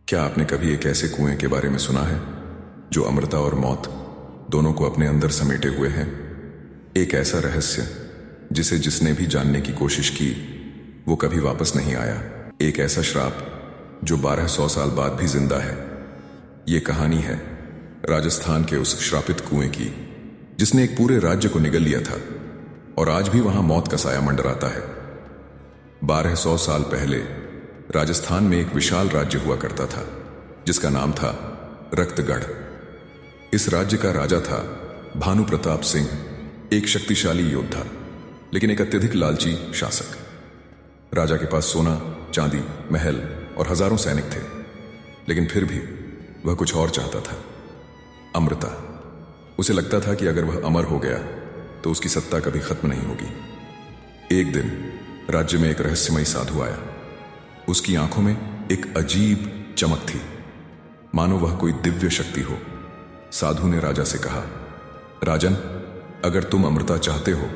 क्या आपने कभी एक ऐसे कुएं के बारे में सुना है जो अमृता और मौत दोनों को अपने अंदर समेटे हुए है? एक ऐसा रहस्य जिसने भी जानने की कोशिश की वो कभी वापस नहीं आया। एक ऐसा श्राप जो 1200 साल बाद भी जिंदा है। ये कहानी है राजस्थान के उस श्रापित कुएं की जिसने एक पूरे राज्य को निगल लिया था और आज भी वहां मौत का साया मंडराता है। 1200 साल पहले राजस्थान में एक विशाल राज्य हुआ करता था जिसका नाम था रक्तगढ़। इस राज्य का राजा था भानु प्रताप सिंह, एक शक्तिशाली योद्धा लेकिन एक अत्यधिक लालची शासक। राजा के पास सोना, चांदी, महल और हजारों सैनिक थे, लेकिन फिर भी वह कुछ और चाहता था, अमृता। उसे लगता था कि अगर वह अमर हो गया तो उसकी सत्ता कभी खत्म नहीं होगी। एक दिन राज्य में एक रहस्यमयी साधु आया। उसकी आंखों में एक अजीब चमक थी, मानो वह कोई दिव्य शक्ति हो। साधु ने राजा से कहा, राजन, अगर तुम अमृता चाहते हो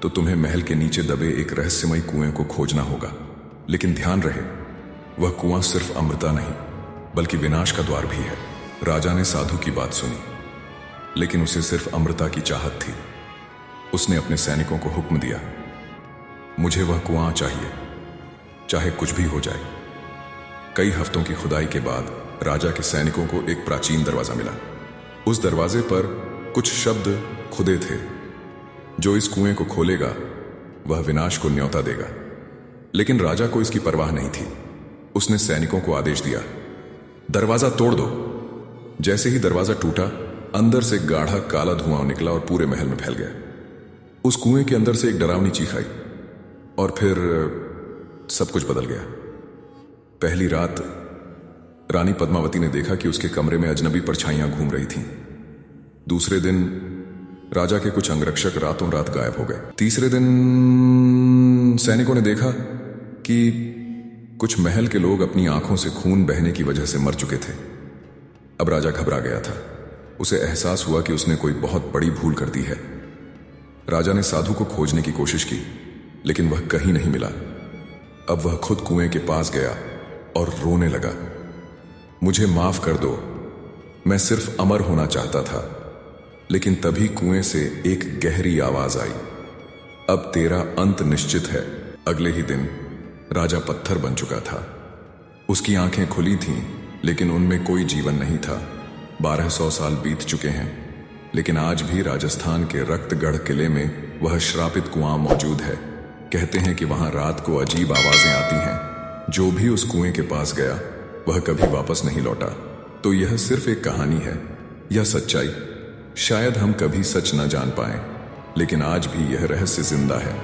तो तुम्हें महल के नीचे दबे एक रहस्यमयी कुएं को खोजना होगा। लेकिन ध्यान रहे, वह कुआं सिर्फ अमृता नहीं बल्कि विनाश का द्वार भी है। राजा ने साधु की बात सुनी, लेकिन उसे सिर्फ अमृता की चाहत थी। उसने अपने सैनिकों को हुक्म दिया, मुझे वह कुआं चाहिए, चाहे कुछ भी हो जाए। कई हफ्तों की खुदाई के बाद राजा के सैनिकों को एक प्राचीन दरवाजा मिला। उस दरवाजे पर कुछ शब्द खुदे थे, जो इस कुएं को खोलेगा वह विनाश को न्योता देगा। लेकिन राजा को इसकी परवाह नहीं थी। उसने सैनिकों को आदेश दिया, दरवाजा तोड़ दो। जैसे ही दरवाजा टूटा, अंदर से गाढ़ा काला धुआं निकला और पूरे महल में फैल गया। उस कुएं के अंदर से एक डरावनी चीख आई और फिर सब कुछ बदल गया। पहली रात रानी पद्मावती ने देखा कि उसके कमरे में अजनबी परछाइयां घूम रही थीं। दूसरे दिन राजा के कुछ अंगरक्षक रातों रात गायब हो गए। तीसरे दिन सैनिकों ने देखा कि कुछ महल के लोग अपनी आंखों से खून बहने की वजह से मर चुके थे। अब राजा घबरा गया था। उसे एहसास हुआ कि उसने कोई बहुत बड़ी भूल कर दी है। राजा ने साधु को खोजने की कोशिश की, लेकिन वह कहीं नहीं मिला। अब वह खुद कुएं के पास गया और रोने लगा, मुझे माफ कर दो, मैं सिर्फ अमर होना चाहता था। लेकिन तभी कुएं से एक गहरी आवाज आई, अब तेरा अंत निश्चित है। अगले ही दिन राजा पत्थर बन चुका था। उसकी आंखें खुली थीं, लेकिन उनमें कोई जीवन नहीं था। 1200 साल बीत चुके हैं, लेकिन आज भी राजस्थान के रक्तगढ़ किले में वह श्रापित कुआं मौजूद है। कहते हैं कि वहां रात को अजीब आवाजें आती हैं। जो भी उस कुएं के पास गया वह कभी वापस नहीं लौटा। तो यह सिर्फ एक कहानी है या सच्चाई? शायद हम कभी सच न जान पाएं, लेकिन आज भी यह रहस्य जिंदा है।